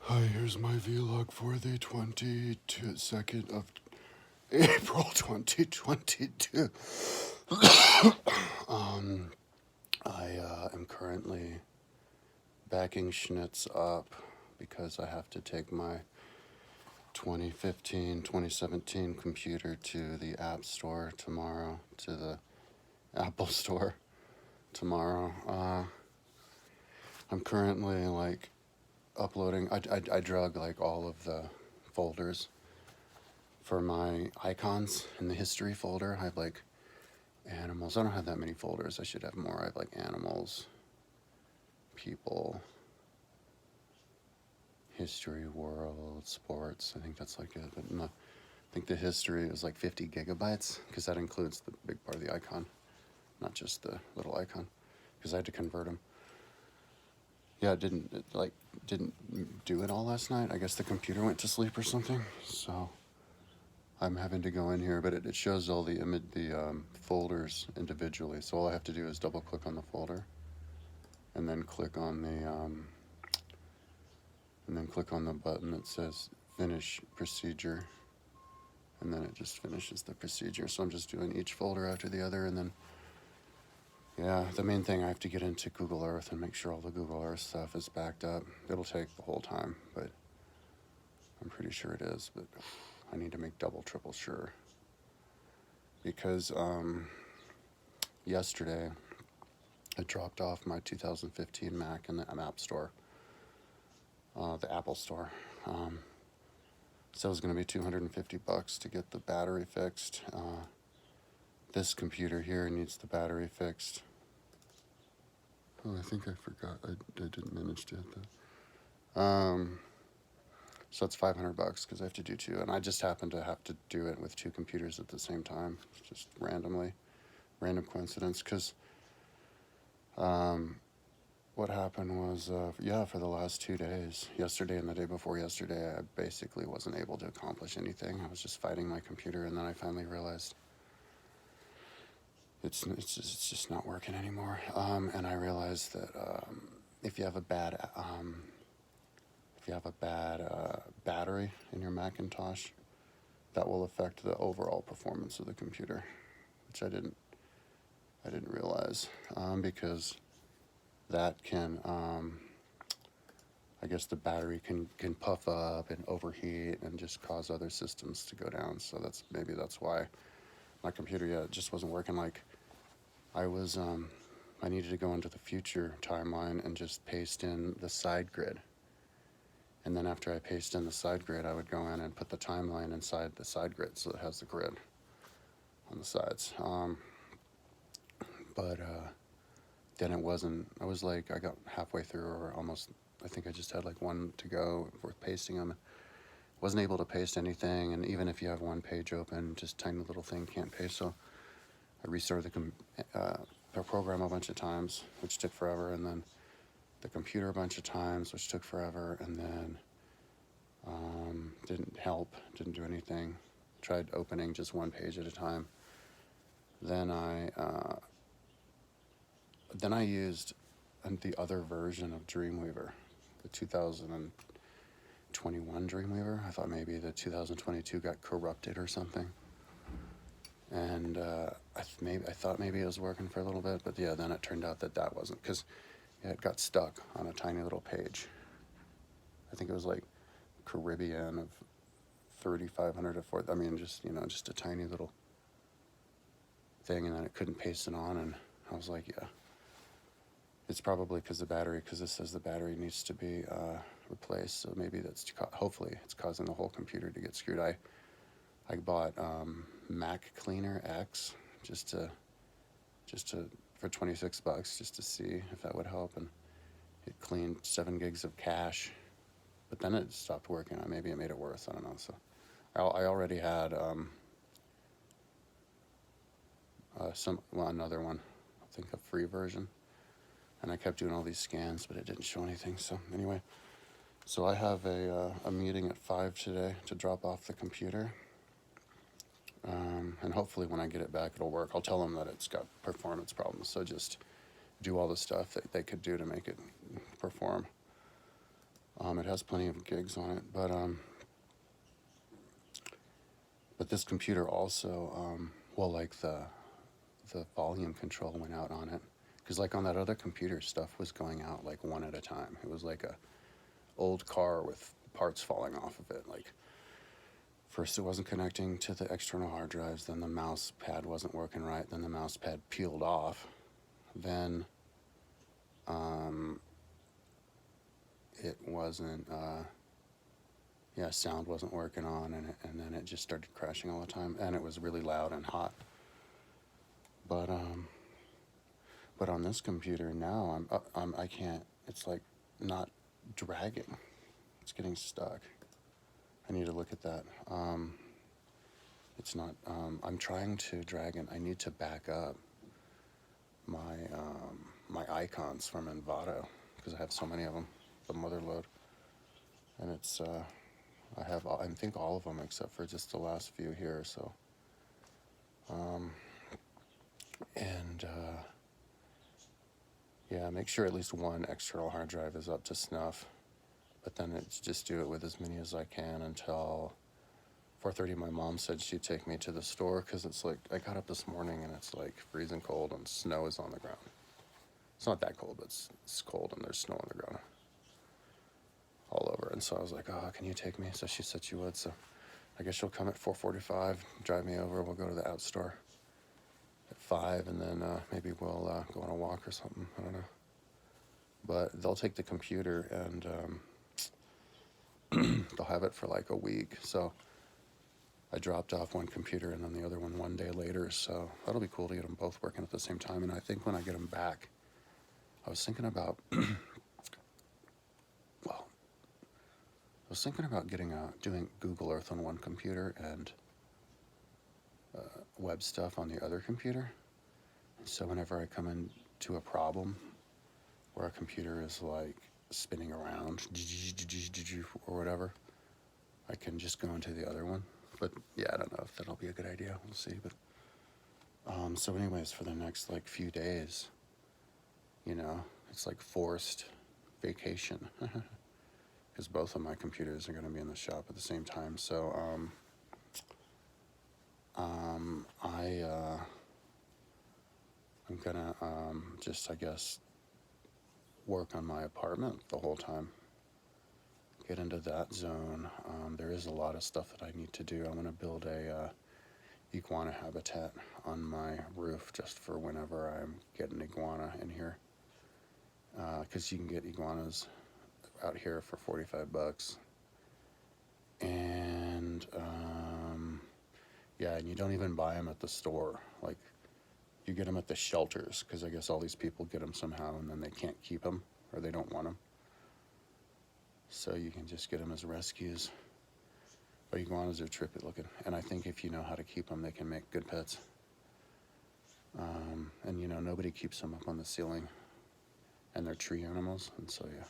Hi, here's my vlog for the 22nd of April 2022. I am currently backing Schnitz up because I have to take my 2015-2017 computer to the App Store tomorrow, to the Apple Store tomorrow. I'm currently uploading. I drug all of the folders for my icons in the history folder. I have animals. I don't have that many folders. I should have more. I have animals, people, history, world, sports. I think that's it. But no, I think the history is 50 gigabytes because that includes the big part of the icon, not just the little icon, because I had to convert them. Yeah, didn't do it all last night. I guess the computer went to sleep or something. So I'm having to go in here, but it shows all the folders individually. So all I have to do is double click on the folder, and then click on the button that says Finish Procedure, and then it just finishes the procedure. So I'm just doing each folder after the other, and then the main thing, I have to get into Google Earth and make sure all the Google Earth stuff is backed up. It'll take the whole time, but I'm pretty sure it is. But I need to make double, triple sure, because yesterday I dropped off my 2015 Mac in the App Store, the Apple Store. So it was going to be $250 to get the battery fixed. This computer here needs the battery fixed. Oh, I think I forgot. I didn't manage to hit that. So it's $500 because I have to do two, and I just happen to have to do it with two computers at the same time, just random coincidence. Because what happened was, for the last 2 days, yesterday and the day before yesterday, I basically wasn't able to accomplish anything. I was just fighting my computer, and then I finally realized it's just not working anymore. And I realized that if you have a bad battery in your Macintosh, that will affect the overall performance of the computer, which I didn't realize, because that can, I guess the battery can puff up and overheat and just cause other systems to go down. So that's why my computer, it just wasn't working. I needed to go into the future timeline and just paste in the side grid. And then after I paste in the side grid, I would go in and put the timeline inside the side grid so it has the grid on the sides. But then it wasn't. I got halfway through, or almost. I think I just had one to go for pasting them. Wasn't able to paste anything, and even if you have one page open, just tiny little thing can't paste. So I restarted the program a bunch of times, which took forever, and then the computer a bunch of times, which took forever, and then didn't help, didn't do anything. Tried opening just one page at a time. Then I used the other version of Dreamweaver, the 2021 Dreamweaver. I thought maybe the 2022 got corrupted or something. And I thought maybe it was working for a little bit, but then it turned out that wasn't, because it got stuck on a tiny little page. I think it was Caribbean of 3,500 to 4. I mean, just a tiny little thing, and then it couldn't paste it on, and I was like, it's probably because this says the battery needs to be replaced. So maybe hopefully it's causing the whole computer to get screwed. I bought Mac Cleaner X just to for $26 just to see if that would help, and it cleaned 7 gigs of cache, but then it stopped working. Maybe it made it worse. I don't know. So I already had another one, I think a free version, and I kept doing all these scans, but it didn't show anything. So anyway, so I have a meeting at 5 today to drop off the computer. And hopefully when I get it back, it'll work. I'll tell them that it's got performance problems, so just do all the stuff that they could do to make it perform. It has plenty of gigs on it, but this computer also, well, like the volume control went out on it, because like on that other computer, stuff was going out like one at a time. It was like a old car with parts falling off of it. Like first it wasn't connecting to the external hard drives, then the mouse pad wasn't working right, then the mouse pad peeled off, then it wasn't, yeah, sound wasn't working on, and then it just started crashing all the time, and it was really loud and hot. But on this computer now, I can't. It's like not dragging. It's getting stuck. I need to look at that. It's not. I'm trying to drag it. I need to back up my my icons from Envato because I have so many of them. The mother load, and it's. I have. I think all of them except for just the last few here. So. And. Yeah, make sure at least one external hard drive is up to snuff, but then it's just do it with as many as I can until 4:30. My mom said she'd take me to the store because it's like, I got up this morning and it's like freezing cold and snow is on the ground. It's not that cold, but it's cold and there's snow on the ground all over. And so I was like, oh, can you take me? So she said she would, so I guess she'll come at 4:45, drive me over, we'll go to the out store at 5, and then maybe we'll go on a walk or something. I don't know. But they'll take the computer and they'll have it for like a week. So I dropped off one computer and then the other one day later. So that'll be cool to get them both working at the same time. And I think when I get them back, I was thinking about, well, I was thinking about doing Google Earth on one computer and web stuff on the other computer. So whenever I come into a problem where a computer is like spinning around or whatever, I can just go into the other one. But yeah, I don't know if that'll be a good idea. We'll see. But so anyways, for the next like few days, it's like forced vacation because both of my computers are going to be in the shop at the same time. So I'm gonna just, I guess, work on my apartment the whole time. Get into that zone. There is a lot of stuff that I need to do. I want to build a iguana habitat on my roof just for whenever I'm getting iguana in here. Because you can get iguanas out here for $45. And yeah, and you don't even buy them at the store. Like, you get them at the shelters because I guess all these people get them somehow and then they can't keep them or they don't want them. So you can just get them as rescues. But iguanas are trippy looking. And I think if you know how to keep them, they can make good pets. And nobody keeps them up on the ceiling. And they're tree animals, and so yeah.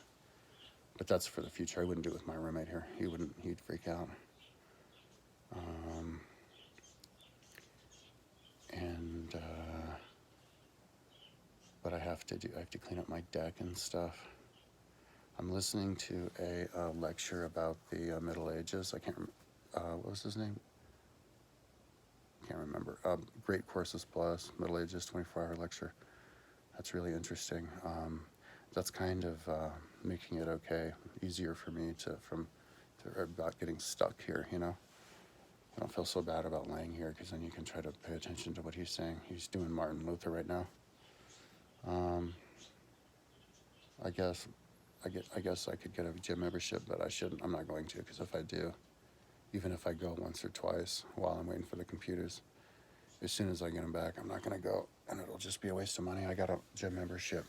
But that's for the future. I wouldn't do it with my roommate here. He'd freak out. But I have to clean up my deck and stuff. I'm listening to a lecture about the Middle Ages. I can't what was his name? Can't remember. Great Courses Plus, Middle Ages 24-hour lecture. That's really interesting. That's kind of making it easier for me about getting stuck here, I don't feel so bad about laying here because then you can try to pay attention to what he's saying. He's doing Martin Luther right now. I guess I could get a gym membership, but I shouldn't. I'm not going to, because if I do, even if I go once or twice while I'm waiting for the computers, as soon as I get them back, I'm not going to go, and it'll just be a waste of money. I got a gym membership,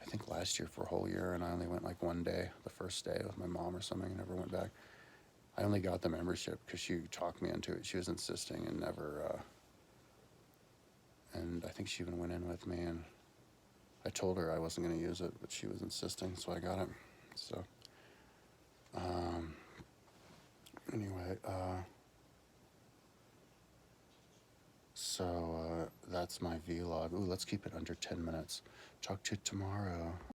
I think last year for a whole year, and I only went like one day, the first day with my mom or something, and never went back. I only got the membership because she talked me into it. She was insisting and never, and I think she even went in with me, and I told her I wasn't going to use it, but she was insisting, so I got it. So, anyway, that's my vlog. Ooh, let's keep it under 10 minutes. Talk to you tomorrow.